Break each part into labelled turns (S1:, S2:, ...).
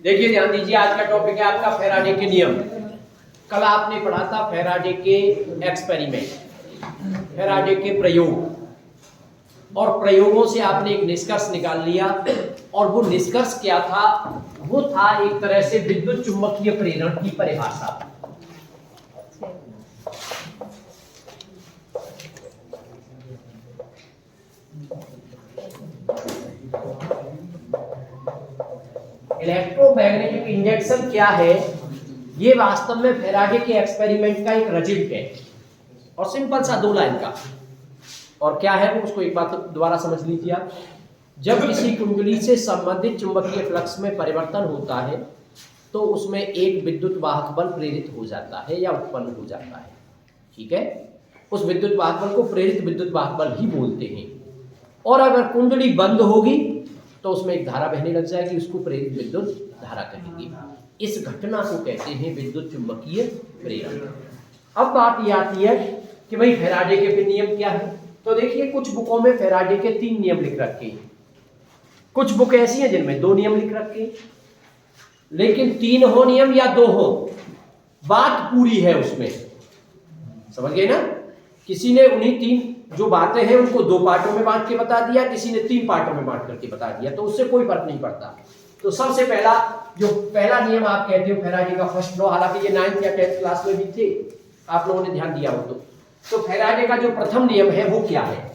S1: देखिए ध्यान दीजिए, आज का टॉपिक है आपका फैराडे के नियम। कल आपने पढ़ा था फैराडे के एक्सपेरिमेंट, फैराडे के प्रयोग, और प्रयोगों से आपने एक निष्कर्ष निकाल लिया। और वो निष्कर्ष क्या था? वो था एक तरह से विद्युत चुम्बकीय प्रेरण की परिभाषा। इलेक्ट्रोमैग्नेटिक इंजेक्शन क्या है? ये वास्तव में फैराडे के एक्सपेरिमेंट का एक रिजल्ट है, और सिंपल सा 2 लाइन का। और क्या है वो, उसको एक बात दोबारा समझ लीजिए आप। जब किसी कुंडली से संबंधित चुंबकीय फ्लक्स में परिवर्तन होता है तो उसमें एक विद्युत वाहक बल प्रेरित हो जाता है या उत्पन्न हो जाता है। ठीक है, उस विद्युत वाहक बल को प्रेरित विद्युत वाहक बल ही बोलते हैं। और अगर कुंडली बंद होगी तो उसमें एक धारा बहने लग जाएगी, उसको प्रेरित विद्युत धारा कहेंगे। इस घटना को कहते हैं विद्युत चुंबकीय प्रेरण। अब बात ये आती है कि भाई फैराडे के फिर नियम क्या है? तो देखिए, कुछ बुकों में फैराडे के 3 नियम लिख रखे हैं, कुछ बुक ऐसी हैं जिनमें 2 नियम लिख रखे हैं। लेकिन 3 हो नियम या 2 हो, बात पूरी है उसमें। समझ गए ना? किसी ने उन्हीं 3 जो बातें हैं उनको 2 पार्टों में बांट के बता दिया, किसी ने 3 पार्टों में बांट करके बता दिया, तो उससे कोई फर्क नहीं पड़ता। तो सबसे पहला जो पहला नियम आप कहते हो फैराडे का फर्स्ट लॉ, हालांकि ये 9th या 10th क्लास में भी थे, आप लोगों ने ध्यान दिया हो तो फैराडे का जो प्रथम नियम है वो क्या है?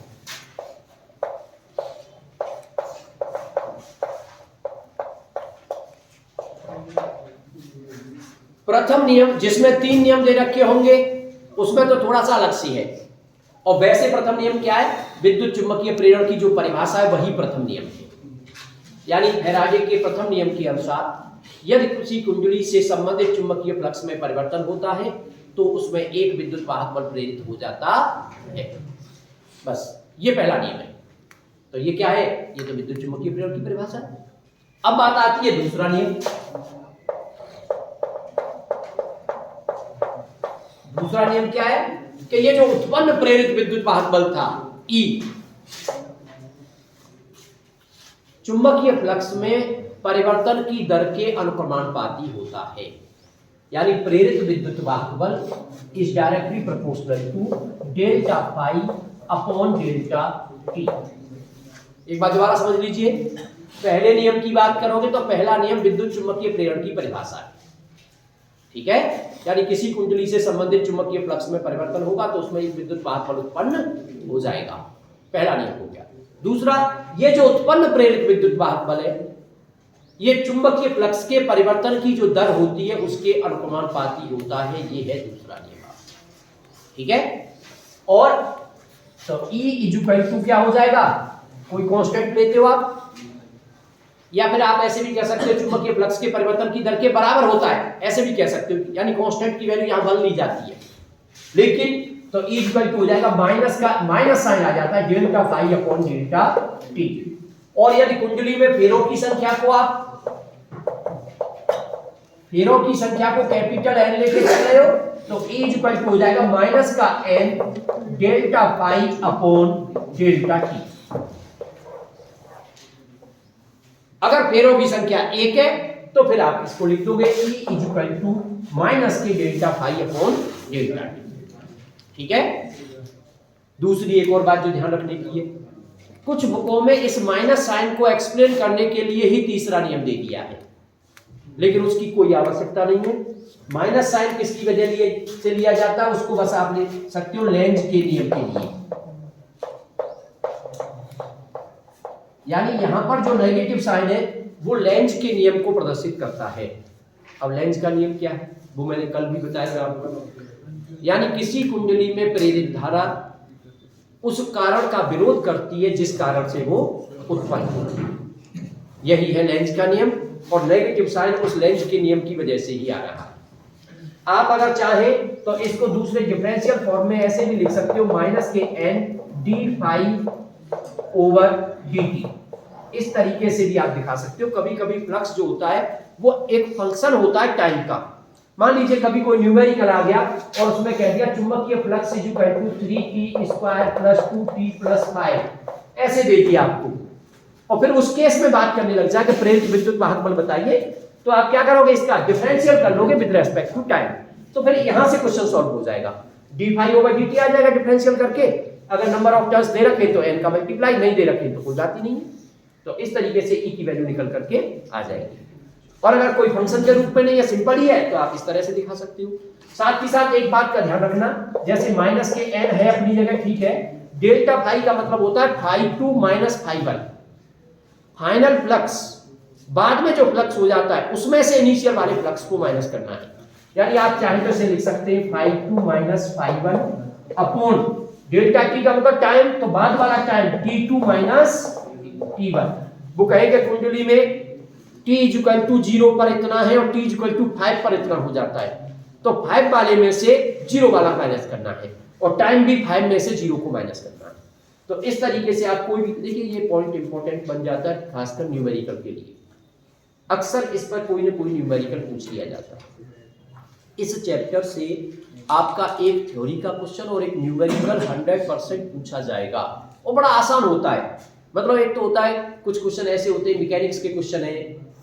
S1: प्रथम नियम, जिसमें 3 नियम दे रखे होंगे, उसमें तो थोड़ा सा अलग सी है। और वैसे प्रथम नियम क्या है? विद्युत चुंबकीय प्रेरण की जो परिभाषा है वही प्रथम नियम है। यानी फैराडे के प्रथम नियम के अनुसार यदि किसी कुंडली से संबंधित चुंबकीय फ्लक्स में परिवर्तन होता है तो उसमें एक विद्युत वाहक बल प्रेरित हो जाता है। बस ये पहला नियम है। तो ये क्या है? ये तो विद्युत चुंबकीय प्रेरण की परिभाषा है। अब बात आती है दूसरा नियम। दूसरा नियम क्या है? कि ये जो उत्पन्न प्रेरित विद्युत वाहक बल था E, चुंबकीय फ्लक्स में परिवर्तन की दर के अनुक्रमानुपाती होता है। यानी प्रेरित विद्युत वाहक बल is directly proportional to delta phi upon delta T. एक बात दोबारा समझ लीजिए, पहले नियम की बात करोगे तो पहला नियम विद्युत चुंबकीय प्रेरण की परिभाषा है। ठीक है, यानी किसी कुंडली से संबंधित चुंबकीय फ्लक्स में परिवर्तन होगा तो उसमें एक विद्युत वाहक बल उत्पन्न हो जाएगा। पहला नियम हो गया। दूसरा, ये जो उत्पन्न प्रेरित विद्युत वाहक बल है ये चुंबकीय फ्लक्स के परिवर्तन की जो दर होती है उसके अनुक्रमानुपाती होता है। ये है दूसरा नियम। ठीक है, और तो E इक्वल टू क्या हो जाएगा? कोई कांस्टेंट लेते हो आप, या फिर आप ऐसे भी कह सकते हो चुंबकीय फ्लक्स के परिवर्तन की दर के बराबर होता है, ऐसे भी कह सकते हो। यानी कांस्टेंट की वैल्यू यहां बदल ली जाती है। लेकिन तो E इक्वल टू हो जाएगा माइनस का माइनस साइन आ जाता है delta phi upon delta T. और यदि कुंडली में फेरों की संख्या को आप फेरों की संख्या को कैपिटल N लेके चल रहे हो तो E इक्वल टू हो जाएगा माइनस का N delta phi upon delta T. अगर फेरों की संख्या 1 है तो फिर आप इसको लिख दोगे E इक्वल टू माइनस के delta phi upon delta T. ठीक है, दूसरी एक और बात जो ध्यान रखने की है, कुछ बुकों में इस माइनस साइन को एक्सप्लेन करने के लिए ही तीसरा नियम दे दिया है, लेकिन उसकी कोई आवश्यकता नहीं है। माइनस साइन किसकी वजह से लिया जाता है? उसको बस आप ले सकते हो लेंज के नियम के लिए। यानी यहां पर जो नेगेटिव साइन है वो लेंज के नियम को प्रदर्शित करता है। अब लेंज का नियम क्या है वो मैंने कल भी बताया आपको। यानी किसी कुंडली में प्रेरित धारा उस कारण का विरोध करती है जिस कारण से वो उत्पन्न होती है। यही है लेंज का नियम, और नेगेटिव साइन उस लेंज के नियम की वजह से ही आ रहा है। आप अगर चाहें तो इसको दूसरे डिफरेंशियल फॉर्म में ऐसे भी लिख सकते हो, माइनस के N D phi over D T. इस तरीके से भी आप दिखा सकते हो। कभी कभी फ्लक्स जो होता है वो एक फंक्शन होता है टाइम का। मान लीजिए कभी कोई न्यूमेरिकल आ गया और उसमें कह दिया चुंबकीय flux is equal to 3t square plus 2t plus 5, ऐसे दे दिया आपको, और फिर उस केस में बात करने लग जाए कि प्रेरित विद्युत वाहक बल बताइए, तो आप क्या करोगे, इसका डिफरेंशियल कर लोगे विद रेस्पेक्ट टू टाइम, तो फिर यहां से क्वेश्चन सॉल्व हो जाएगा। d5/dt आ जाएगा डिफरेंशियल करके। अगर नंबर ऑफ टर्म्स दे रखे तो n का मल्टीप्लाई, नहीं दे रखे तो कोई बात ही नहीं है। तो इस तरीके से e की वैल्यू निकल करके आ जाएगी। और अगर कोई फंक्शन के रूप में नहीं है, सिंपल ही है, तो आप इस तरह से दिखा सकते हो। साथ ही साथ एक बात का ध्यान रखना, जैसे माइनस के n है अपनी जगह, ठीक है, डेल्टा फाई का मतलब होता है φ2 - φ1, फाइनल फ्लक्स, बाद में जो फ्लक्स हो जाता है उसमें से इनिशियल वाले फ्लक्स को माइनस करना है। यानी आप चाहें तो इसे लिख सकते हैं φ2 - φ1 अपॉन डेल्टा टी का मतलब टाइम, तो बाद वाला टाइम t2 - t1। वो कहेंगे कुंडली में t = 0 पर इतना है और t = 5 पर इतना हो जाता है, तो 5 वाले में से 0 वाला माइनस करना है और टाइम भी 5 में से 0 को माइनस करना है। तो इस तरीके से आप कोई भी, देखिए ये पॉइंट इंपॉर्टेंट बन जाता है खासकर न्यूमेरिकल के लिए। अक्सर इस पर कोई ना कोई न्यूमेरिकल पूछ लिया जाता है। इस चैप्टर से आपका एक थ्योरी का क्वेश्चन और एक न्यूमेरिकल 100% पूछा जाएगा और बड़ा आसान होता है। मतलब एक तो होता है, कुछ क्वेश्चन ऐसे होते हैं, मैकेनिक्स के क्वेश्चन है,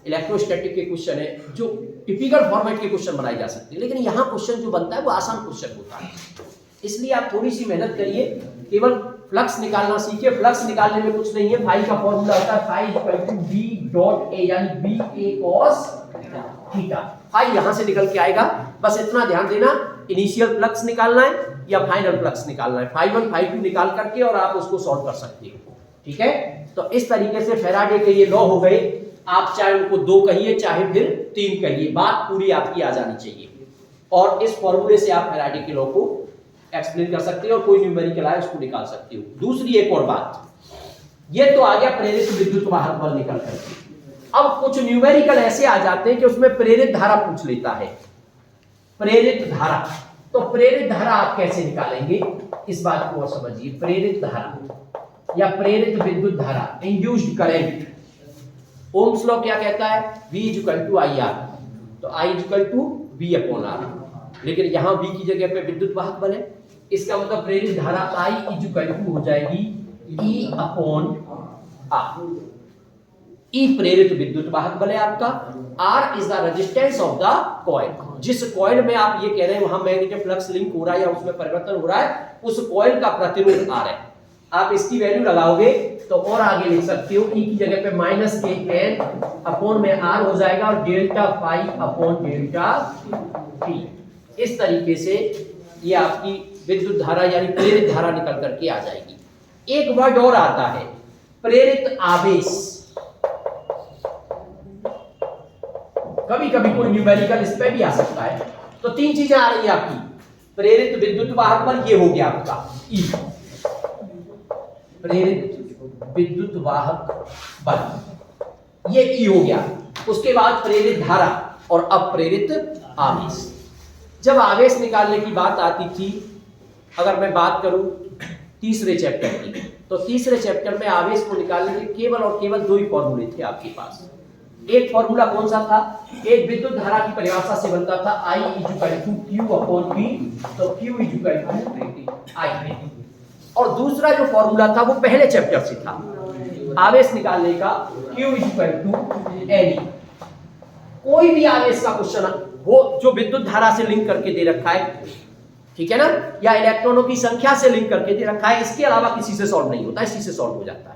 S1: इलेक्ट्रोस्टैटिक के क्वेश्चन है, जो टिपिकल फॉर्मेट के क्वेश्चन बनाए जा सकते हैं, लेकिन यहाँ क्वेश्चन जो बनता है वो आसान क्वेश्चन होता है। इसलिए आप थोड़ी सी मेहनत करिए, केवल फ्लक्स निकालना सीखिए। फ्लक्स निकालने में कुछ नहीं है, फाई का फॉर्मूला होता है φ = v.a, यानी va cos थीटा। फाई यहां से निकल के आएगा, बस इतना ध्यान देना, इनिशियल फ्लक्स निकालना है या फाइनल फ्लक्स निकालना है, φ1 φ2 निकाल करके और आप उसको सॉल्व कर सकते हो। ठीक है, तो इस तरीके से फैराडे के ये लॉ हो गए। आप चाहे उनको 2 कहिए चाहे फिर 3 कहिए, बात पूरी आपकी आ जानी चाहिए। और इस फॉर्मूले से आप फैराडे के लॉ को एक्सप्लेन कर सकते हो और कोई न्यूमेरिकल आए उसको निकाल सकते हो। दूसरी एक और बात, ये तो आ गया प्रेरित विद्युत वाहक बल निकल करके। अब कुछ न्यूमेरिकल ऐसे आ जाते हैं कि उसमें प्रेरित धारा पूछ लेता है। प्रेरित धारा, तो प्रेरित धारा आप कैसे निकालेंगे, इस बात को और समझिए। प्रेरित धारा या प्रेरित विद्युत धारा, इंड्यूस्ड करंट, ओम्स लॉ क्या कहता है, V = IR, तो I = V/R, लेकिन यहां V की जगह पे विद्युत वाहक बल है, इसका मतलब प्रेरित धारा I = हो जाएगी E/R। E प्रेरित विद्युत वाहक बल है आपका, R is the resistance of the coil. जिस कॉइल में आप ये कह रहे हैं वहां मैग्नेटिक फ्लक्स लिंक हो रहा है या उसमें परिवर्तन हो रहा है, उस कॉइल का प्रतिरोध R है। आप इसकी वैल्यू लगाओगे तो और आगे लिख सकते हो, E की जगह पे -kn अपॉन में R हो जाएगा और delta phi upon delta T। इस तरीके से ये आपकी विद्युत धारा यानी प्रेरित धारा निकल करके आ जाएगी। एक वर्ड और आता है, प्रेरित आवेश। कभी कभी कोई न्यूमेरिकल इस पे भी आ सकता है। तो 3 चीजें आ रही है आपकी, प्रेरित विद्युत वाहक बल, ये हो गया आपका E, प्रेरित विद्युत वाहक बल, ये E हो गया। उसके बाद प्रेरित धारा और अब प्रेरित आवेश। जब आवेश निकालने की बात आती थी, अगर मैं बात करूं तीसरे चैप्टर की, तो तीसरे चैप्टर में आवेश को निकालने के केवल और केवल 2 ही फॉर्मूले थे आपके पास। एक फॉर्मूला कौन सा था, एक विद्युत धारा की परिभाषा से बनता था I = Q/V, तो Q = I। और दूसरा जो फॉर्मूला था वो पहले चैप्टर से था, आवेश निकालने का, Q = Ne। कोई भी आवेश का क्वेश्चन हो जो विद्युत धारा से लिंक करके दे रखा है, ठीक है ना, या इलेक्ट्रॉनों की संख्या से लिंक करके दे रखा है, इसके अलावा किसी से सॉल्व नहीं होता, इसी से सॉल्व हो जाता है।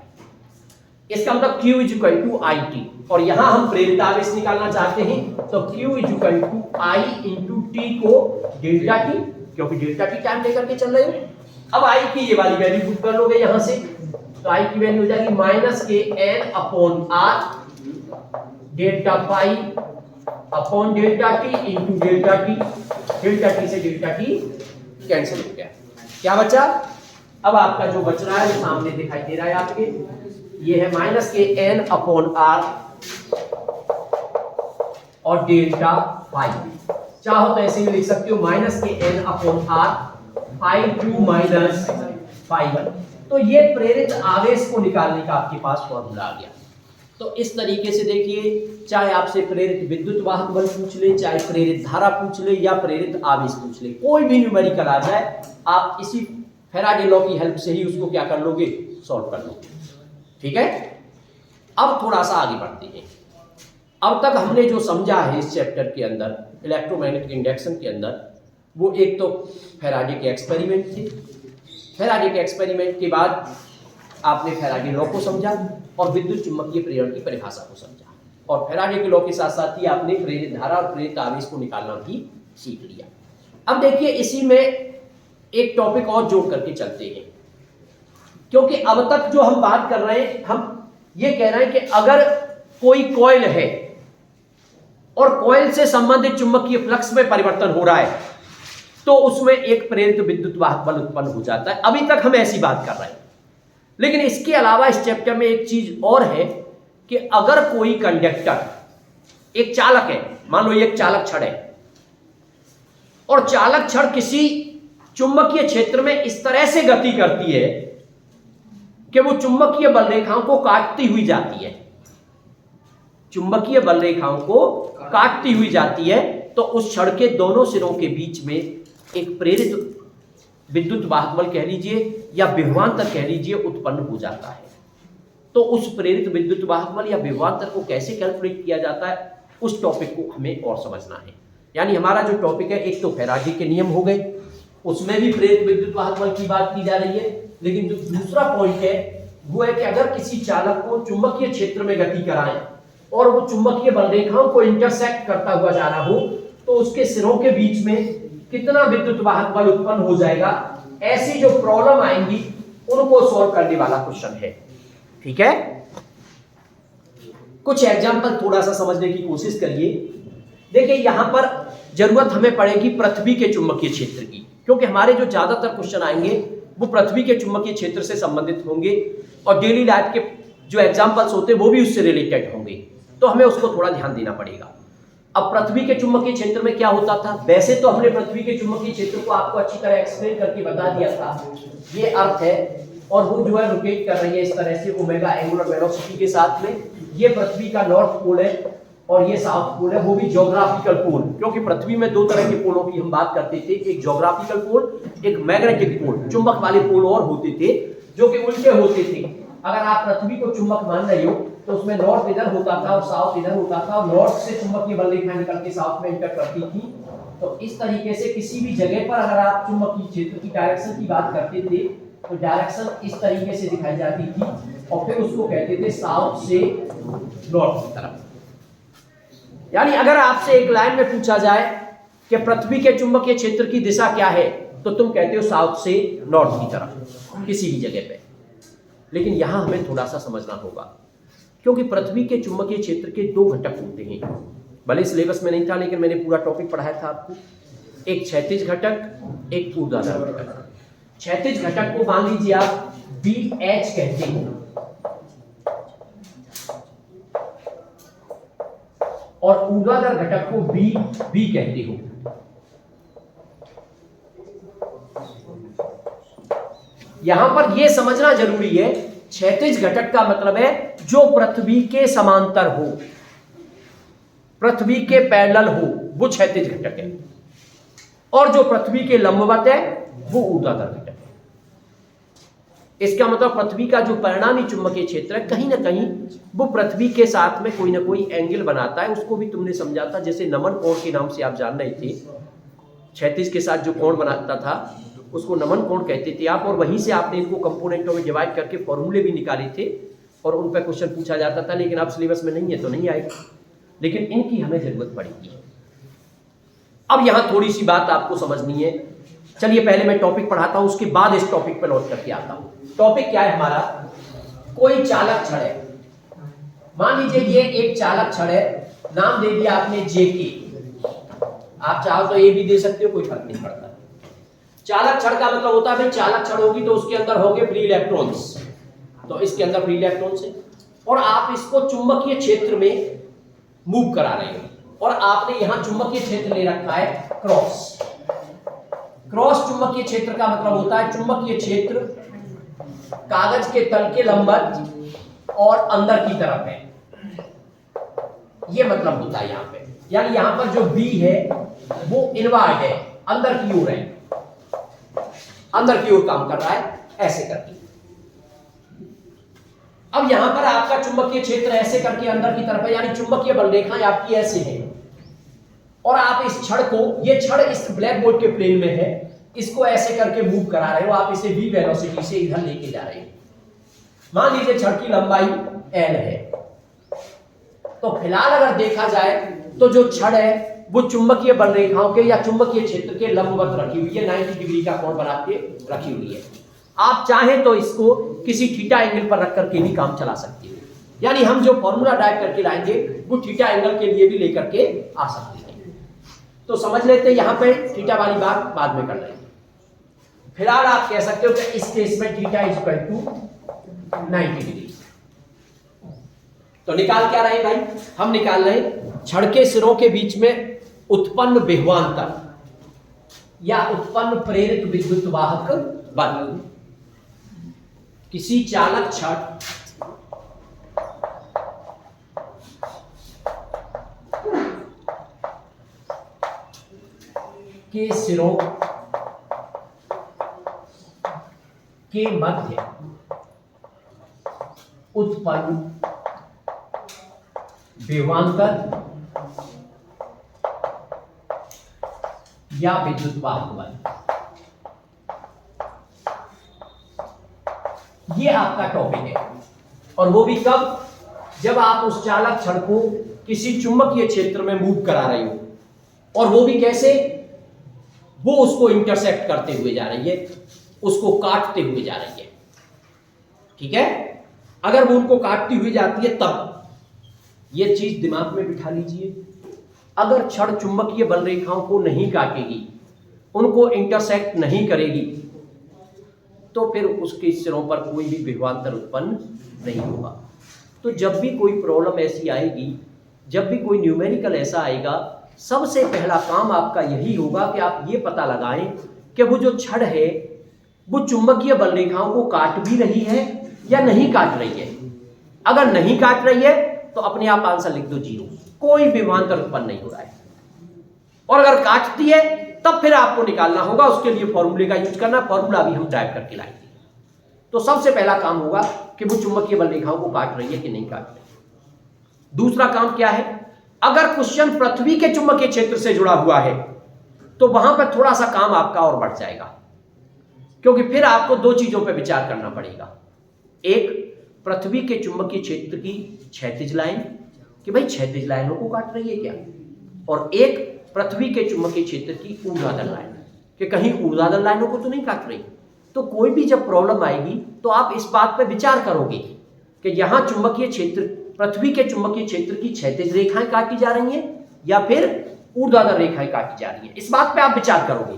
S1: इसका मतलब Q = IT। और यहां हम प्रेरित आवेश निकालना चाहते हैं, तो Q = I × T को डेल्टा T, क्योंकि डेल्टा T टाइम लेकर के चल रहे हो। अब I की ये वाली वैल्यू पुट कर लोगे यहां से, तो I की वैल्यू हो जाएगी -kn upon R delta phi upon delta T × delta T। Delta T से डेल्टा T कैंसिल हो गया। क्या बचा, अब आपका जो बच रहा है सामने दिखाई दे रहा है आपके, ये है -kn अपॉन R और डेल्टा फाई। चाहो तो ऐसे भी लिख सकते हो -kn अपॉन R φ2 - φ1। तो ये प्रेरित आवेश को निकालने का आपके पास फॉर्मूला आ गया। तो इस तरीके से देखिए, चाहे आपसे प्रेरित विद्युत वाहक बल पूछ ले, चाहे प्रेरित धारा पूछ ले या प्रेरित आवेश पूछ ले, कोई भी न्यूमेरिकल आ जाए, आप इसी फैराडे लॉ की हेल्प से ही उसको क्या कर लोगे, सॉल्व कर लोगे। ठीक है, अब थोड़ा सा आगे बढ़ते हैं। अब तक हमने जो समझा है इस चैप्टर के अंदर इलेक्ट्रोमैग्नेटिक इंडक्शन के अंदर, वो एक तो फैराडे के एक्सपेरिमेंट थे। फैराडे के एक्सपेरिमेंट के बाद आपने फैराडे लॉ को समझा और विद्युत चुम्बकीय प्रेरण की परिभाषा को समझा, और फैराडे के लॉ के साथ साथ ही आपने प्रेरित धारा और प्रेरित आवेश को निकालना भी सीख लिया। अब देखिए इसी में एक टॉपिक और जोड़ करके चलते हैं, क्योंकि अब तक जो हम बात कर रहे हैं, हम ये कह रहे हैं कि अगर कोई कॉइल है और कॉइल से संबंधित चुंबकीय फ्लक्स में परिवर्तन हो रहा है तो उसमें एक प्रेरित विद्युत वाहक बल उत्पन्न हो जाता है। अभी तक हम ऐसी बात कर रहे हैं, लेकिन इसके अलावा इस चैप्टर में एक चीज और है कि अगर कोई कंडक्टर एक चालक है, मान लो ये एक चालक छड़ है, और चालक छड़ किसी चुंबकीय क्षेत्र में इस तरह से गति करती है कि वो चुंबकीय बल रेखाओं को काटती हुई जाती है, चुंबकीय बल रेखाओं को काटती हुई जाती है, तो उस छड़ के दोनों सिरों के बीच में एक प्रेरित विद्युत वाहक बल कह लीजिए या विभवांतर कह लीजिए उत्पन्न हो जाता है। तो उस प्रेरित विद्युत वाहक बल या विभवांतर को कैसे कैलकुलेट किया जाता है, उस टॉपिक को हमें और समझना है। यानी हमारा जो टॉपिक है, एक तो फैराडे के नियम हो गए, उसमें भी प्रेरित विद्युत वाहक बल की बात की जा रही है, लेकिन जो दूसरा पॉइंट है वो है कि अगर किसी चालक को चुंबकीय क्षेत्र में गति कराएं और वो चुंबकीय बल रेखाओं को इंटरसेक्ट करता हुआ जा रहा हो तो उसके सिरों के बीच में कितना विद्युत वाहक बल उत्पन्न हो जाएगा, ऐसी जो प्रॉब्लम आएंगी उनको सॉल्व करने वाला क्वेश्चन है। ठीक है, कुछ एग्जांपल थोड़ा सा समझने की कोशिश करिए। देखिए यहां पर जरूरत हमें पड़ेगी पृथ्वी के चुंबकीय क्षेत्र की, क्योंकि हमारे जो ज्यादातर क्वेश्चन आएंगे वो पृथ्वी के चुंबकीय क्षेत्र से संबंधित होंगे और डेली लाइफ के जो एग्जांपल्स होते हैं वो भी उससे रिलेटेड होंगे, तो हमें उसको थोड़ा ध्यान देना पड़ेगा। अब पृथ्वी के चुंबकीय क्षेत्र में क्या होता था, वैसे तो हमने पृथ्वी के चुंबकीय क्षेत्र को आपको अच्छी तरह एक्सप्लेन करके बता दिया था। ये अर्थ है और वो जो है रोटेट कर रही है इस तरह से ओमेगा एंगुलर वेलोसिटी के साथ में। ये पृथ्वी का नॉर्थ पोल है और ये साउथ पोल है, वो भी ज्योग्राफिकल पोल, क्योंकि पृथ्वी में दो तरह के पोलों की हम बात करते थे, एक ज्योग्राफिकल पोल, एक मैग्नेटिक पोल। चुंबक वाले पोल और होते थे जो कि उल्टे होते थे। अगर आप पृथ्वी को चुंबक मान रहे हो तो उसमें नॉर्थ इधर होता था और साउथ इधर होता था, और नॉर्थ से चुंबकीय बल रेखा निकल के साउथ में इंटर करती थी। तो इस तरीके से किसी भी जगह पर अगर आप चुंबकीय क्षेत्र की डायरेक्शन की बात करते थे तो डायरेक्शन इस तरीके से दिखाई जाती थी और फिर उसको कहते थे साउथ से नॉर्थ की तरफ। यानी अगर आपसे एक लाइन में पूछा जाए कि पृथ्वी के चुंबकीय क्षेत्र की दिशा क्या है तो तुम कहते हो साउथ से नॉर्थ की तरफ किसी भी जगह पे। लेकिन यहां हमें थोड़ा सा समझना होगा, क्योंकि पृथ्वी के चुंबकीय क्षेत्र के दो घटक होते हैं। भले सिलेबस में नहीं था लेकिन मैंने पूरा टॉपिक पढ़ाया था आपको। एक क्षैतिज घटक, एक ऊर्ध्वाधर घटक। क्षैतिज घटक को मान लीजिए आप BH कहते हैं और ऊर्ध्वाधर घटक को B कहते हो। यहां पर यह समझना जरूरी है, क्षैतिज घटक का मतलब है जो पृथ्वी के समांतर हो, पृथ्वी के पैरेलल हो, वो क्षैतिज घटक है, और जो पृथ्वी के लंबवत है वो ऊर्ध्वाधर घटक है। इसका मतलब पृथ्वी का जो परिणामी चुंबकीय क्षेत्र है कहीं ना कहीं वो पृथ्वी के साथ में कोई ना कोई एंगल बनाता है। उसको भी तुमने समझा था, जैसे नमन कोण के नाम से आप जान रहे थे। क्षैतिज के साथ जो कोण बनाता था उसको नमन कोण कहते थे आप, और वहीं से आपने इनको कंपोनेंटों में डिवाइड करके फॉर्मूले भी निकाले थे और उन पर क्वेश्चन पूछा जाता था। लेकिन अब सिलेबस में नहीं है तो नहीं आएगा, लेकिन इनकी हमें जरूरत पड़ेगी। अब यहां थोड़ी सी बात आपको समझनी है। चलिए पहले मैं टॉपिक पढ़ाता हूं, उसके बाद इस टॉपिक पर लौट करके आता हूं। टॉपिक क्या है हमारा, कोई चालक छड़ है। मान लीजिए ये एक चालक छड़ है, नाम दे दिया आपने JK। आप चाहो तो A भी दे सकते हो, कोई फर्क नहीं पड़ता। चालक छड़ का मतलब होता है भाई चालक छड़ होगी तो उसके अंदर होंगे फ्री इलेक्ट्रॉन्स, तो इसके अंदर फ्री इलेक्ट्रॉन्स है और आप इसको चुंबकीय क्षेत्र में मूव करा रहे हो और आपने यहां चुंबकीय क्षेत्र ले रखा है क्रॉस। क्रॉस चुंबकीय क्षेत्र का मतलब होता है चुंबकीय क्षेत्र कागज के तल के लंबवत और अंदर की तरफ है, ये मतलब होता है यहां पे। यानी यहां पर जो B है वो इनवर्ड है, अंदर की ओर है, अंदर की ओर काम कर रहा है, ऐसे करके। अब यहां पर आपका चुंबकीय क्षेत्र ऐसे करके अंदर की तरफ है, यानी चुंबकीय बल रेखाएं आपकी ऐसे है, और आप इस छड़ को, ये छड़ इस ब्लैक बोर्ड के प्लेन में है, इसको ऐसे करके मूव करा रहे हो, आप इसे v वेलोसिटी से इधर लेके जा रहे हो। मान लीजिए छड़ की लंबाई l है, तो फिलहाल अगर देखा जाए तो जो छड़ है वो चुंबकीय बल रेखाओं के या चुंबकीय क्षेत्र के लंबवत रखी हुई है, 90 डिग्री का कोण बना के रखी हुई है। आप चाहें तो इसको किसी थीटा एंगल पर रख करके भी काम चला सकते हैं, यानी हम जो फॉर्मूला ड्राइव करके लाएंगे वो थीटा एंगल के लिए भी लेकर के आ सकते हैं। तो समझ लेते हैं, यहां पे थीटा वाली बात बाद में कर लेंगे। फिलहाल आप कह सकते हो कि इस केस में theta is equal to 90 degree. तो निकाल क्या रहे भाई, हम निकाल रहे छड़ के सिरों के बीच में उत्पन्न विभवांतर या उत्पन्न प्रेरित विद्युत वाहक बल। किसी चालक छड़ के सिरों के मध्य उत्पन्न विभवांतर या विद्युत वाहक बल, ये आपका टॉपिक है। और वो भी कब, जब आप उस चालक छड़ को किसी चुंबकीय क्षेत्र में मूव करा रहे हो, और वो भी कैसे, वो उसको इंटरसेक्ट करते हुए जा रही है, उसको काटते हुए जा रही है। ठीक है, अगर वो उनको काटती हुई जाती है तब ये चीज दिमाग में बिठा लीजिए, अगर छड़ चुंबकीय बल रेखाओं को नहीं काटेगी, उनको इंटरसेक्ट नहीं करेगी, तो फिर उसके सिरों पर कोई भी विभवांतर उत्पन्न नहीं होगा। तो जब भी कोई प्रॉब्लम ऐसी आएगी, जब भी कोई न्यूमेरिकल ऐसा आएगा, सबसे पहला काम आपका यही होगा कि आप ये पता लगाएं कि वो जो छड़ है वो चुंबकीय बल रेखाओं को काट भी रही है या नहीं काट रही है। अगर नहीं काट रही है तो अपने आप आंसर लिख दो 0, कोई विभवांतर उत्पन्न नहीं हो रहा है। और अगर काटती है तब फिर आपको निकालना होगा, उसके लिए फॉर्मूले का यूज करना, फॉर्मूला भी हम ड्राइव करके लाएंगे। तो सबसे पहला काम होगा कि वो चुंबकीय बल रेखाओं को काट रही है कि नहीं काट रही। दूसरा काम क्या है, अगर क्वेश्चन पृथ्वी के चुंबकीय क्षेत्र से जुड़ा हुआ है तो वहां पर थोड़ा सा काम आपका और बढ़ जाएगा, क्योंकि फिर आपको दो चीजों पर विचार करना पड़ेगा। एक, पृथ्वी के चुंबकीय क्षेत्र की क्षैतिज लाइन, कि भाई क्षैतिज लाइनों को काट रही है क्या, और एक पृथ्वी के चुंबकीय क्षेत्र की ऊर्ध्वाधर लाइन, कि कहीं ऊर्ध्वाधर लाइनों को तो नहीं काट रही। तो कोई भी जब प्रॉब्लम आएगी तो आप इस बात पर विचार करोगे कि यहां चुंबकीय क्षेत्र, पृथ्वी के चुंबकीय क्षेत्र की क्षैतिज रेखाएं काटी जा रही हैं या फिर ऊर्ध्वाधर रेखाएं काटी जा रही हैं, इस बात पे आप विचार करोगे।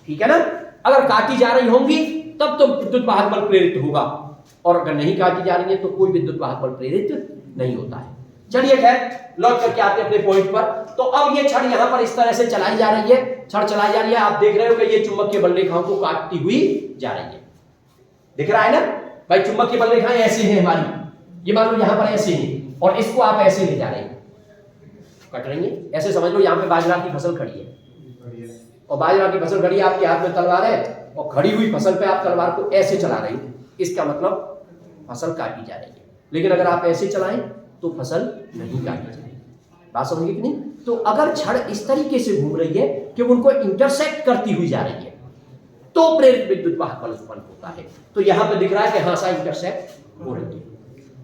S1: ठीक है ना, अगर काटी जा रही होंगी तब तो विद्युत वाहक बल प्रेरित होगा, और अगर नहीं काटी जा रही है तो कोई विद्युत वाहक बल प्रेरित नहीं होता है। चलिए खैर, लौट करके आते हैं अपने पॉइंट पर। तो अब ये छड़ यहां पर इस तरह से चलाई जा रही है, छड़ चलाई जा रही है, आप देख रहे हो कि ये चुंबकीय बल रेखाओं को काटती हुई जा रही है। दिख रहा है ना भाई, चुंबकीय बल रेखाएं ऐसे हैं हमारी, ये मान लो यहां पर ऐसे हैं, और इसको आप ऐसे ले जा रहे हैं, कट रही है। ऐसे समझ लो यहां पे बाजरा की फसल खड़ी है, और बाजरा की फसल खड़ी है, आपके हाथ में तलवार है, और खड़ी हुई फसल पे आप तलवार को ऐसे चला रहे हैं, इसका मतलब फसल काटी जा रही है। लेकिन अगर आप ऐसे चलाएं तो फसल नहीं काटी जाएगी। बात समझिए कि नहीं। तो अगर छड़ इस तरीके से घूम रही है कि उनको इंटरसेक्ट करती हुई जा रही है, तो प्रेरित विद्युत वाहक बल उत्पन्न होता है। तो यहां पे दिख रहा है कि हाँ सा इंटरसेक्ट हो रही है।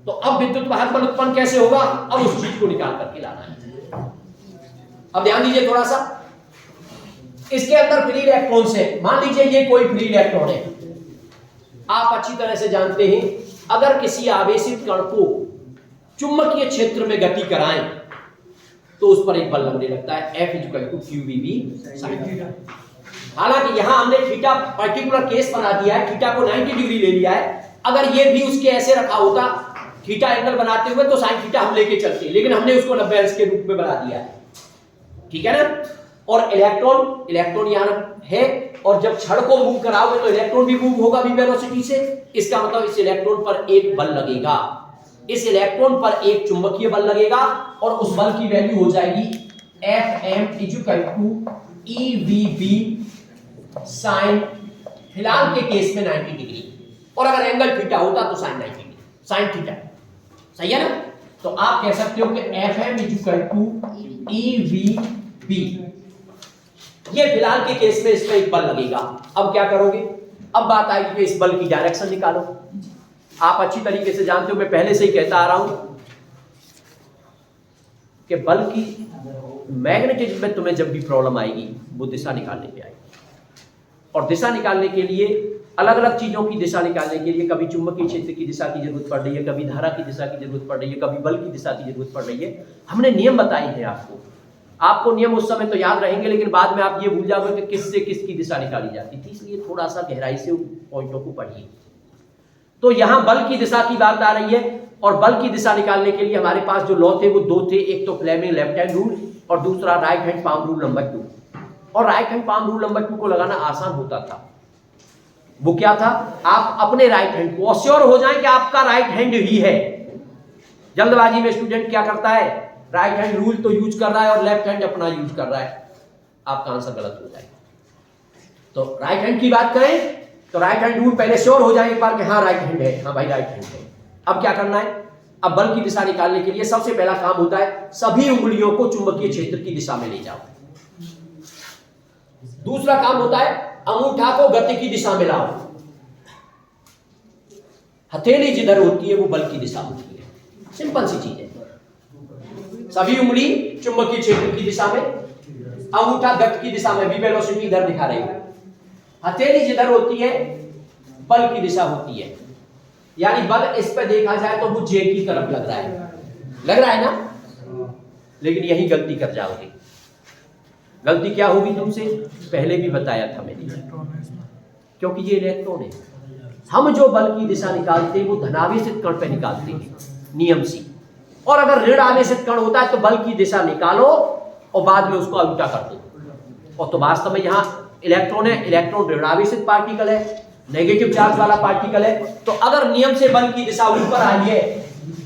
S1: तो अब विद्युत वाहक बल उत्पन्न कैसे होगा, अब उस चीज को निकाल करके लाना है। अब ध्यान दीजिए थोड़ा सा, इसके अंदर फ्री इलेक्ट्रॉन्स है। मान लीजिए ये कोई फ्री इलेक्ट्रॉन है, आप अच्छी तरह से जानते हैं अगर किसी आवेशित कण को चुंबकीय क्षेत्र में गति कराएं तो उस पर एक बल लगने लगता है, F = QVB sin थीटा। हालांकि यहां हमने थीटा पर्टिकुलर केस बना दिया है, थीटा को 90 डिग्री ले लिया है। अगर ये भी उसके ऐसे रखा होता थीटा एंगल बनाते हुए तो साइन थीटा हम लेके चलते, लेकिन हमने उसको 90 अंश के रूप में बना दिया है। ठीक है ना। और इलेक्ट्रॉन यहां है, और जब छड़ को मूव कराओगे तो इलेक्ट्रॉन भी मूव होगा v वेलोसिटी से। इसका मतलब इस इलेक्ट्रॉन पर एक बल लगेगा, इस इलेक्ट्रॉन पर एक चुंबकीय बल लगेगा, और उस बल की वैल्यू हो जाएगी Fm = EVB sin, फिलहाल के केस में 90 डिग्री, और अगर एंगल थीटा होता तो sin 90 डिग्री। साइन थीटा, सही है ना। तो आप कह सकते हो कि Fm इक्वल टू EVB। ये फिलहाल के केस में इसमें एक बल लगेगा। अब क्या करोगे, अब बात आएगी कि इस बल की डायरेक्शन निकालो। आप अच्छी तरीके से जानते हो, मैं पहले से ही कहता आ रहा हूं कि बल की मैग्नेटिज्म में तुम्हें जब भी प्रॉब्लम आएगी वो दिशा निकालने पे आएगी। और दिशा निकालने के लिए अलग अलग चीजों की दिशा निकालने के लिए कभी चुंबकीय क्षेत्र की दिशा की जरूरत पड़ रही है, कभी धारा की दिशा की जरूरत पड़ रही है, कभी बल की दिशा की जरूरत पड़ रही है। हमने नियम बताए हैं आपको नियम उस समय तो याद रहेंगे, लेकिन बाद में आप ये भूल जाओगे कि किससे किसकी दिशा निकाली जाती थी। इसलिए थोड़ा सा गहराई से पॉइंटों को पढ़िए। तो यहां बल की दिशा की बात आ रही है, और बल की दिशा निकालने के लिए हमारे पास जो लॉ थे वो दो थे, एक तो फ्लेमिंग लेफ्ट हैंड रूल और दूसरा right hand palm rule number 2। और right hand palm rule number 2 को लगाना आसान होता था। वो क्या था, आप अपने राइट हैंड को अश्योर हो जाएं कि आपका राइट हैंड ही है। जल्दबाजी में स्टूडेंट क्या करता है, राइट हैंड रूल तो यूज कर रहा है और लेफ्ट हैंड अपना यूज कर रहा है, आपका आंसर गलत हो जाएगा। तो राइट हैंड की बात करें तो राइट हैंड रूल पहले श्योर हो जाए एक बार कि हाँ राइट हैंड है, हाँ भाई राइट हैंड है। अब क्या करना है, अब बल की दिशा निकालने के लिए सबसे पहला काम होता है सभी उंगलियों को चुंबकीय क्षेत्र की दिशा में ले जाओ। दूसरा काम होता है अंगूठा को गति की दिशा में लाओ। हथेली जिधर होती है वो बल की दिशा होती है, सिंपल सी चीज है। सभी उंगली चुंबकीय क्षेत्र की दिशा में, अंगूठा गति की दिशा में, भी वेलोसिटी इधर दिखा रही है। हथेली जिधर होती है बल की दिशा होती है, यानी बल इस पे देखा जाए तो वो जे की तरफ लग रहा है ना। लेकिन यही गलती कर जाओगे। गलती क्या होगी तुमसे, पहले भी बताया था मैंने, क्योंकि ये इलेक्ट्रॉन है। हम जो बल की दिशा निकालते हैं वो धनावेशित कण पे निकालते हैं नियम से, और अगर ऋण आवेशित कण होता है तो बल की दिशा निकालो और बाद में उसको उल्टा कर दो। और तो वास्तव में यहाँ इलेक्ट्रॉन है, इलेक्ट्रॉन ऋण आवेशित पार्टिकल है, नेगेटिव चार्ज वाला पार्टिकल है। तो अगर नियम से बल की दिशा ऊपर आई है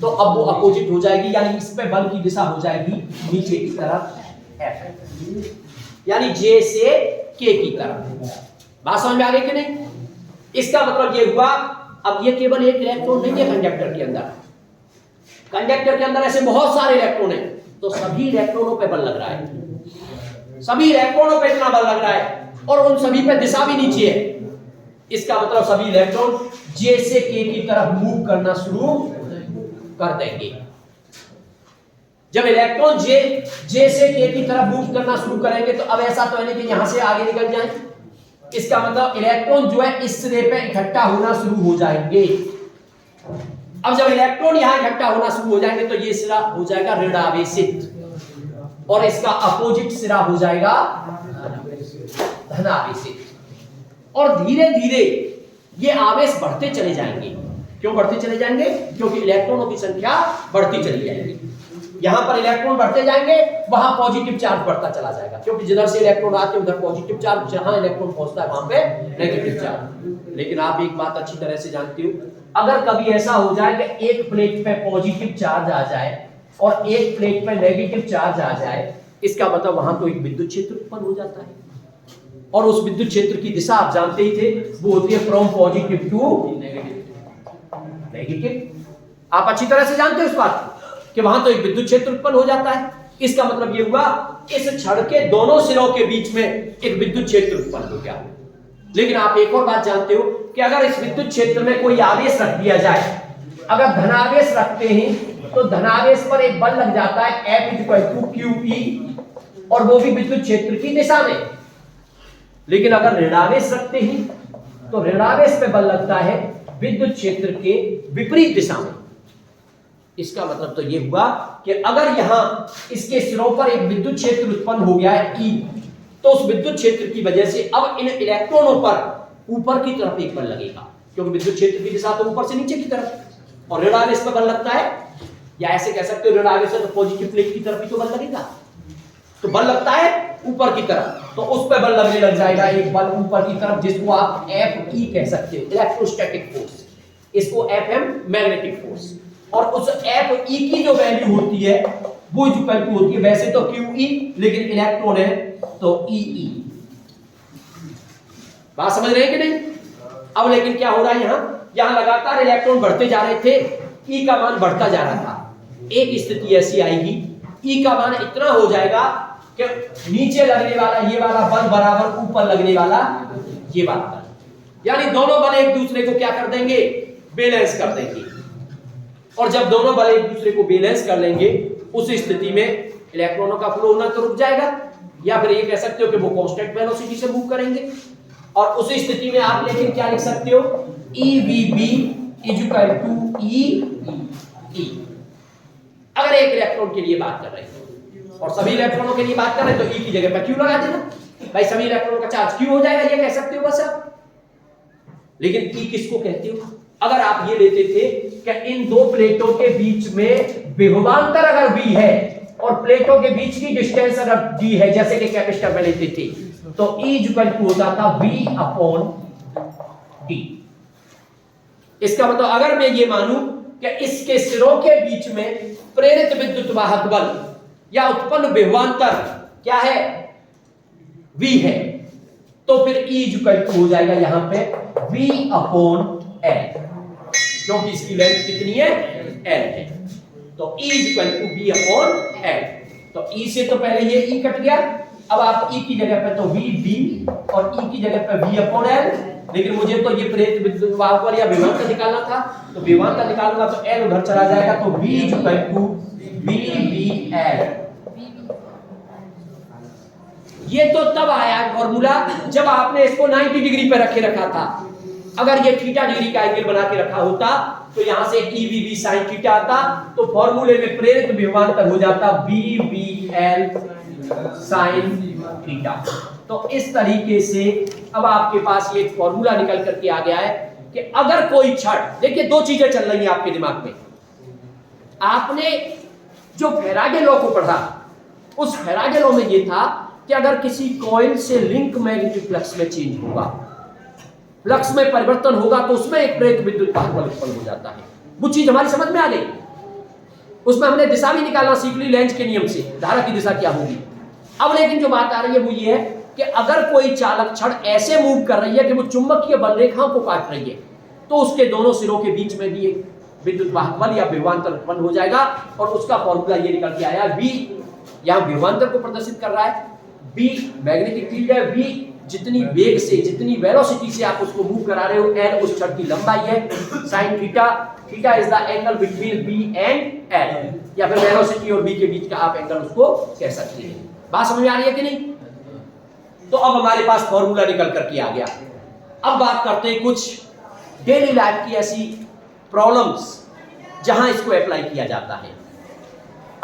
S1: तो अब वो अपोजिट हो जाएगी, यानी इस पे बल की दिशा हो जाएगी नीचे की तरफ F, यानी J से K की तरफ। बात समझ में आ गई कि नहीं। इसका मतलब ये हुआ, अब ये केवल एक इलेक्ट्रॉन नहीं है कंडक्टर के अंदर, कंडक्टर के अंदर ऐसे बहुत सारे इलेक्ट्रॉन हैं, तो सभी इलेक्ट्रॉनों पे बल लग रहा है, सभी इलेक्ट्रॉनों पे इतना बल लग रहा है, और उन सभी पे दिशा भी नीचे है। इसका मतलब सभी इलेक्ट्रॉन J से K की तरफ मूव करना शुरू कर देंगे। जब इलेक्ट्रॉन J से K की तरफ मूव करना शुरू करेंगे तो अब ऐसा तो है नहीं कि यहां से आगे निकल जाए। इसका मतलब इलेक्ट्रॉन जो है इस सिरे पे इकट्ठा होना शुरू हो जाएंगे। अब जब इलेक्ट्रॉन यहां इकट्ठा होना शुरू हो जाएंगे तो ये सिरा हो जाएगा ऋण आवेशित और इसका अपोजिट सिरा हो जाएगा धन आवेशित। और धीरे धीरे ये आवेश बढ़ते चले जाएंगे। क्यों बढ़ते चले जाएंगे? क्योंकि इलेक्ट्रॉनों की संख्या बढ़ती चली जाएगी। यहां पर इलेक्ट्रॉन बढ़ते जाएंगे, वहां पॉजिटिव चार्ज बढ़ता चला जाएगा, क्योंकि जिधर से इलेक्ट्रॉन आते हैं उधर पॉजिटिव चार्ज, जहां इलेक्ट्रॉन पहुंचता है वहां पे नेगेटिव चार्ज। लेकिन आप एक बात अच्छी तरह से जानते हो, अगर कभी ऐसा हो जाए कि एक प्लेट पे पॉजिटिव चार्ज आ जाए और एक प्लेट पे नेगेटिव चार्ज आ जाए, इसका मतलब वहां तो एक विद्युत क्षेत्र उत्पन्न हो जाता है। और उस विद्युत क्षेत्र की दिशा आप जानते ही थे, वो होती है फ्रॉम पॉजिटिव टू नेगेटिव। आप अच्छी तरह से जानते हो इस बात कि वहां तो एक विद्युत क्षेत्र उत्पन्न हो जाता है। इसका मतलब ये हुआ इस छड़ के दोनों सिरों के बीच में एक विद्युत क्षेत्र उत्पन्न हो गया। लेकिन आप एक और बात जानते हो कि अगर इस विद्युत क्षेत्र में कोई आवेश रख दिया जाए, अगर धनावेश रखते हैं तो धनावेश पर एक बल लग जाता है F=QE, और वो भी विद्युत क्षेत्र की दिशा में। लेकिन अगर ऋणावेश रखते हैं तो ऋणावेश पे बल लगता है विद्युत क्षेत्र के विपरीत दिशा में। इसका मतलब तो ये हुआ कि अगर यहां इसके सिरों पर एक विद्युत क्षेत्र उत्पन्न हो गया है E, तो उस विद्युत क्षेत्र की वजह से अब इन इलेक्ट्रॉनों पर ऊपर की तरफ एक बल लगेगा, क्योंकि विद्युत क्षेत्र की दिशा तो ऊपर से नीचे की तरफ, और ऋणावेश पर बल लगता है, या ऐसे कह सकते हो ऋणावेश है तो पॉजिटिव प्लेट की तरफ ही तो बल लगेगा। तो बल लगता है ऊपर की तरफ, तो उस पर बल लगने लग जाएगा एक बल ऊपर की तरफ, जिसको आप Fe कह सकते हो, इलेक्ट्रोस्टैटिक फोर्स। इसको Fm मैग्नेटिक फोर्स। और उस Fe की जो वैल्यू होती है वो इक्वल टू होती है, वैसे तो QE, लेकिन इलेक्ट्रॉन है तो EE। बात समझ रहे हैं कि नहीं? अब लेकिन क्या हो रहा है, यहां लगातार इलेक्ट्रॉन बढ़ते जा रहे थे, ई का मान बढ़ता जा रहा था, एक स्थिति ऐसी आएगी ई का मान इतना हो जाएगा कि नीचे लगने वाला ये वाला बल बराबर ऊपर लगने वाला ये वाला बल, यानी दोनों बल एक दूसरे को क्या कर देंगे, बैलेंस कर देंगे। और जब दोनों बल एक दूसरे को बैलेंस कर लेंगे उस स्थिति में इलेक्ट्रॉनों का फ्लो होना तो रुक जाएगा, या फिर ये कह सकते हो कि वो कांस्टेंट वेलोसिटी से मूव करेंगे। और उस स्थिति में आप लेकिन क्या लिख सकते हो, EVB = E। अगर एक इलेक्ट्रॉन के लिए बात कर रहे हैं और सभी इलेक्ट्रॉनों के लिए बात कर रहे हैं तो E की जगह पर Q लगा देना, भाई सभी इलेक्ट्रॉनों का चार्ज Q हो जाएगा, ये कह सकते हो बस आप। लेकिन E किसको कहते हो, अगर आप ये लेते थे कि इन दो प्लेटों के बीच में विभवांतर अगर V है और प्लेटों के बीच की डिस्टेंस अगर D है, जैसे कि कैपेसिटर में लेते थे, तो E = होता था V/D। इसका मतलब अगर मैं ये मानूं कि इसके सिरों के बीच में प्रेरित विद्युत वाहक बल या उत्पन्न विभवांतर क्या है, V है, तो फिर E = हो जाएगा यहां पे V/L, क्योंकि इसकी लेंथ कितनी है, L है, तो E = V/L। तो E से तो पहले ये E कट गया, अब आप E की जगह पे तो VB और E की जगह पे V/L, लेकिन मुझे तो ये प्रेरित विद्युत वाहक बल या विभवांतर निकालना था, तो विभवांतर निकालूंगा तो L उधर चला जाएगा, तो V = VBL। ये तो तब आया फॉर्मूला जब आपने इसको 90 डिग्री पे रखा था। अगर ये थीटा डिग्री का एंगल बना के रखा होता तो यहां से EVB sin थीटा आता, तो फॉर्मूले में प्रेरित विभवांतर हो जाता VBL sin थीटा। तो इस तरीके से अब आपके पास ये एक फॉर्मूला निकल करके आ गया है कि अगर कोई क्षण, देखिए दो चीजें चल रही हैं आपके दिमाग में। आपने जो फैराडे लॉ को पढ़ा, उस फैराडे लॉ में ये था कि अगर किसी कॉइल से लिंक मैग्नेटिक फ्लक्स में चेंज होगा, फ्लक्स में परिवर्तन होगा, तो उसमें एक प्रेरित विद्युत वाहक बल उत्पन्न हो जाता है। वो चीज हमारी समझ में आ गई, उसमें हमने दिशा भी निकालना सीख ली लेंज के नियम से, धारा की दिशा क्या होगी। अब लेकिन जो बात आ रही है वो ये है कि अगर कोई चालक छड़ ऐसे मूव कर रही है कि वो चुंबकीय बल रेखाओं को काट रही है, तो उसके दोनों सिरों के बीच में भी एक विद्युत वाहक बल या विभवांतर उत्पन्न हो जाएगा। और उसका फॉर्मूला ये निकल के आया, V यहां विभवांतर को प्रदर्शित कर रहा है, B मैग्नेटिक फील्ड है, V जितनी वेग से, जितनी वेलोसिटी से आप उसको मूव करा रहे हो, L उस छड़ की लंबाई है, sin theta, theta is the angle between B and L, या फिर वेलोसिटी और B के बीच का आप एंगल उसको कह सकते हैं। बात समझ में आ रही है कि नहीं। तो अब हमारे पास फॉर्मूला निकल करके आ गया। अब बात करते हैं कुछ डेली लाइफ की ऐसी प्रॉब्लम्स जहां इसको अप्लाई किया जाता है।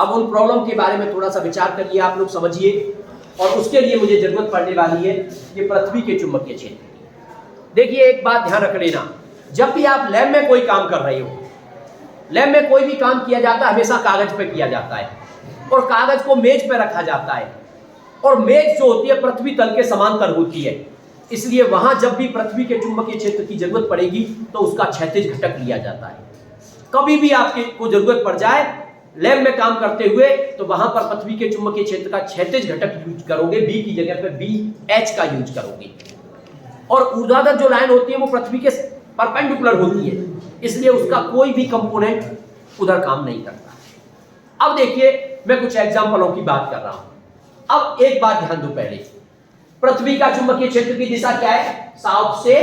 S1: अब उन प्रॉब्लम के बारे में थोड़ा सा विचार करिए, आप लोग समझिए, और उसके लिए मुझे जरूरत पड़ने वाली है ये पृथ्वी के चुंबकीय क्षेत्र की। देखिए एक बात ध्यान रख लेना, जब भी आप लैब में कोई काम कर रहे हो, लैब में कोई भी काम किया जाता है हमेशा कागज पे किया जाता है, और कागज को मेज पे रखा जाता है, और मेज जो होती है पृथ्वी तल के समांतर होती है, इसलिए वहां जब भी पृथ्वी के चुंबकीय क्षेत्र की जरूरत पड़ेगी तो उसका क्षैतिज घटक लिया जाता है। कभी भी आपके को जरूरत पड़ जाए लैब में काम करते हुए, तो वहां पर पृथ्वी के चुंबकीय क्षेत्र का क्षैतिज घटक यूज करोगे, बी की जगह पे BH का यूज करोगे। और ऊर्ध्वाधर जो लाइन होती है वो पृथ्वी के परपेंडिकुलर होती है, इसलिए उसका कोई भी कंपोनेंट उधर काम नहीं करता। अब देखिए मैं कुछ एग्जांपलों की बात कर रहा हूं। अब एक बात ध्यान दो, पहले पृथ्वी का चुंबकीय क्षेत्र की दिशा क्या है, साउथ से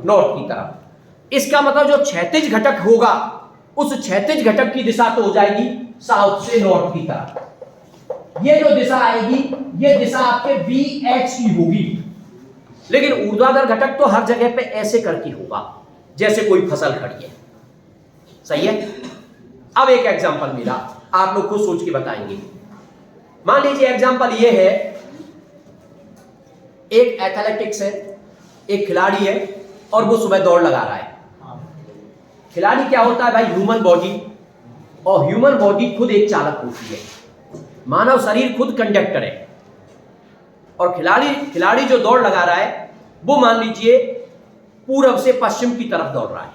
S1: नॉर्थ की तरफ। इसका मतलब जो क्षैतिज घटक होगा उस क्षैतिज घटक की दिशा तो हो जाएगी साउथ से नॉर्थ की तरफ। ये जो दिशा आएगी ये दिशा आपके BH की होगी, लेकिन ऊर्ध्वाधर घटक तो हर जगह पे ऐसे करके होगा जैसे कोई फसल खड़ी है, सही है। अब एक एग्जांपल मिला, आप लोग खुद सोच के बताएंगे। मान लीजिए एग्जांपल ये है, एक एथलेटिक्स है, एक खिलाड़ी है और वो सुबह दौड़ लगा रहा है। खिलाड़ी क्या होता है भाई, ह्यूमन बॉडी, और ह्यूमन बॉडी खुद एक चालक होती है, मानव शरीर खुद कंडक्टर है। और खिलाड़ी जो दौड़ लगा रहा है वो मान लीजिए पूरब से पश्चिम की तरफ दौड़ रहा है।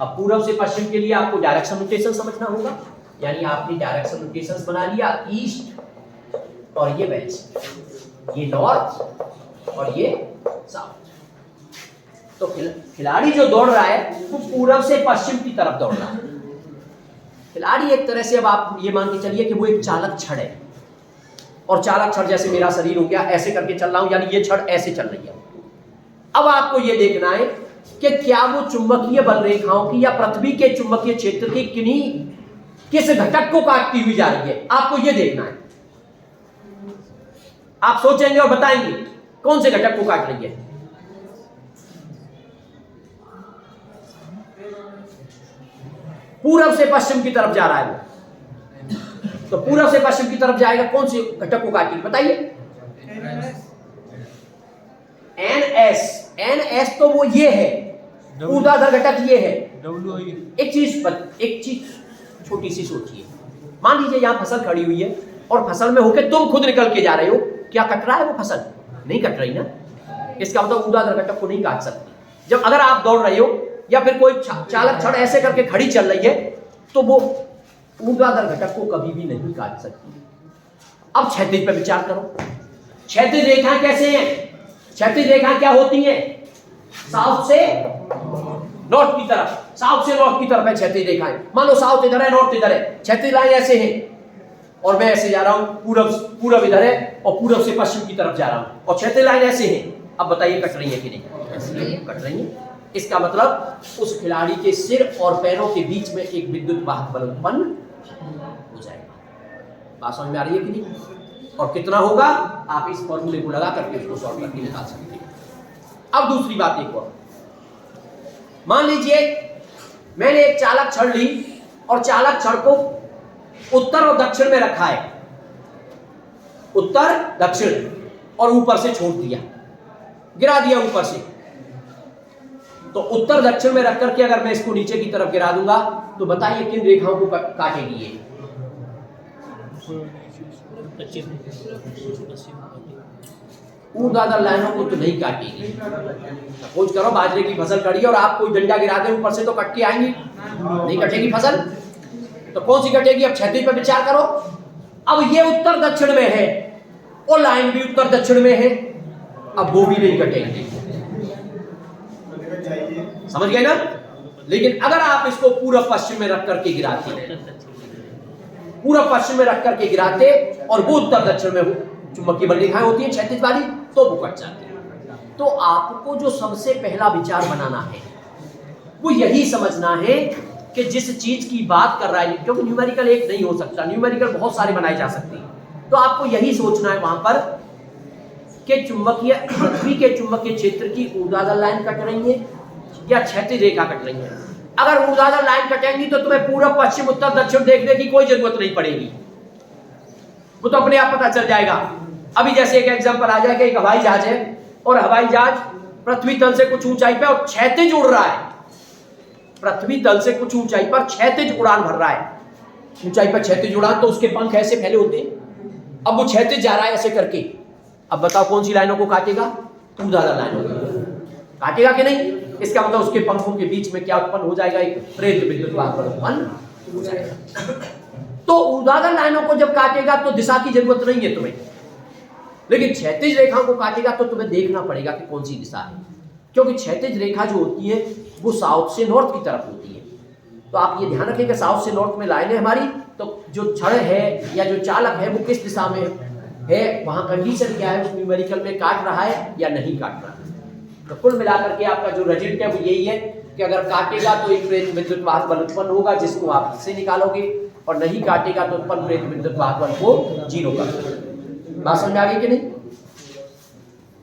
S1: अब पूरब से पश्चिम के लिए आपको डायरेक्शन नोटेशन समझना होगा, यानी आपने डायरेक्शन नोटेशंस बना लिया, ईस्ट और ये वेस्ट, ये नॉर्थ और ये साउथ। तो खिलाड़ी जो दौड़ रहा है वो पूरब से पश्चिम की तरफ दौड़ रहा है, खिलाड़ी एक तरह से, अब आप ये मान के चलिए कि वो एक चालक छड़ है, और चालक छड़ जैसे मेरा शरीर हो गया, ऐसे करके चल रहा हूं, यानी ये छड़ ऐसे चल रही है। अब आपको ये देखना है कि क्या वो चुंबकीय बल रेखाओं की या पृथ्वी के चुंबकीय क्षेत्र की किस घटक को काटती हुई जा रही है, आपको ये देखना है। आप सोचेंगे और बताएंगे कौन से घटक को काट रही है। पूरब से पश्चिम की तरफ जा रहा है वो, तो पूरब से पश्चिम की तरफ जाएगा, कौन से घटक को काटेगी बताइए। एन एस तो वो ये है, ऊर्ध्वाधर घटक ये है। एक चीज छोटी सी सोचिए, मान लीजिए यहां फसल खड़ी हुई है और फसल में होकर तुम खुद निकल के जा रहे हो, क्या कट रहा है वो फसल? नहीं कट रही ना, इसका मतलब ऊर्ध्वाधर घटक को नहीं काट सकती। जब अगर आप दौड़ रहे हो या फिर कोई चालक छड़ ऐसे करके खड़ी चल रही है, तो वो ऊर्ध्वाधर घटक को कभी भी नहीं काट सकती। अब क्षैतिज पर विचार करो, क्षैतिज रेखा कैसे हैं? क्षैतिज रेखा क्या होती है? साउथ से नॉर्थ की तरफ, साउथ से नॉर्थ की तरफ है क्षैतिज रेखाएं। मान लो साउथ इधर है, नॉर्थ इधर है, क्षैतिज लाइन ऐसे है, और मैं ऐसे जा रहा हूं, पूरब इधर है और पूरब से पश्चिम की तरफ जा रहा हूं, और क्षैतिज लाइन ऐसे है। अब बताइए कट रही है कि नहीं? कट रही है। इसका मतलब उस खिलाड़ी के सिर और पैरों के बीच में एक विद्युत वाहक बल उत्पन्न हो जाएगा। बात समझ में आ रही है कि नहीं? और कितना होगा आप इस फॉर्मूले को लगा करके उसको सॉल्व करके निकाल सकते हैं। अब दूसरी बात एक और, मान लीजिए मैंने एक चालक छड़ ली और चालक छड़ को उत्तर और दक्षिण में रखा है, उत्तर दक्षिण, और ऊपर से छोड़ दिया, गिरा दिया ऊपर से। तो उत्तर दक्षिण में रख करके अगर मैं इसको नीचे की तरफ गिरा दूंगा तो बताइए किन रेखाओं को काटेगी ये? ऊर्ध्वाधर लाइनों को तो नहीं काटेगी। सपोज करो बाजरे की फसल खड़ी है और आप कोई डंडा गिरा दे ऊपर से, तो कट के आएंगी? नहीं कटेगी फसल। तो कौन सी कटेगी? अब क्षैतिज पर विचार करो। अब ये उत्तर दक्षिण में है और लाइन भी उत्तर दक्षिण में है, अब वो भी नहीं कटेगी। समझ गए ना? लेकिन अगर आप इसको पूरब पश्चिम में रख करके गिराते, पूरब पश्चिम में रख करके गिराते और वो उत्तर दक्षिण में चुंबकीय बल रेखाएं होती है क्षैतिज वाली, तो वो कट जाती है। तो आपको जो सबसे पहला विचार बनाना है वो यही समझना है कि जिस चीज की बात कर रहा है, क्योंकि न्यूमेरिकल एक नहीं हो सकता, न्यूमेरिकल बहुत सारे बनाए जा सकते हैं, तो आपको यही सोचना है वहां पर कि चुंबकीय पृथ्वी के चुंबकीय क्षेत्र की ऊर्ध्वाधर लाइन कट रही है या क्षैतिज रेखा कट रही है। अगर ऊर्ध्वाधर लाइन कटेंगी तो तुम्हें पूरब पश्चिम उत्तर दक्षिण देखने की कोई जरूरत नहीं पड़ेगी, वो तो अपने आप पता चल जाएगा। अभी जैसे एक एग्जांपल आ जाए कि एक हवाई जहाज है और हवाई जहाज पृथ्वी तल से कुछ ऊंचाई पर और क्षैतिज उड़ रहा है, पृथ्वी तल से कुछ ऊंचाई पर क्षैतिज उड़ान भर रहा है, ऊंचाई पर क्षैतिज उड़ान, तो उसके पंख ऐसे फैले होते हैं। अब वो क्षैतिज जा रहा है ऐसे करके, अब बताओ कौन सी लाइनों को काटेगा? ऊर्ध्वाधर लाइनों को काटेगा कि नहीं? इसका मतलब उसके पंखों के बीच में क्या उत्पन्न हो जाएगा? एक प्रेरित विद्युत वाहक बल उत्पन्न हो जाएगा। तो ऊर्ध्वाधर लाइनों को जब काटेगा तो दिशा की जरूरत नहीं है तुम्हें, लेकिन क्षैतिज रेखा को काटेगा तो तुम्हें देखना पड़ेगा कि कौन सी दिशा है, क्योंकि क्षैतिज रेखा जो होती है वो साउथ से नॉर्थ की तरफ होती है। तो आप ये ध्यान रखें कि साउथ से नॉर्थ में लाइनें हमारी, तो जो छड़ है या जो चालक है वो किस दिशा में है, वहां कंडीशन क्या है, उस न्यूमेरिकल में काट रहा है या नहीं काट रहा है। तो कुल मिलाकर के आपका जो रिजल्ट है वो यही है कि अगर काटेगा तो एक प्रेरित विद्युत वाहक बल उत्पन्न होगा जिसको आप इससे निकालोगे, और नहीं काटेगा तो उत्पन्न प्रेरित विद्युत वाहक बल को जीरो कर दोगे। बात समझ आ गई कि नहीं?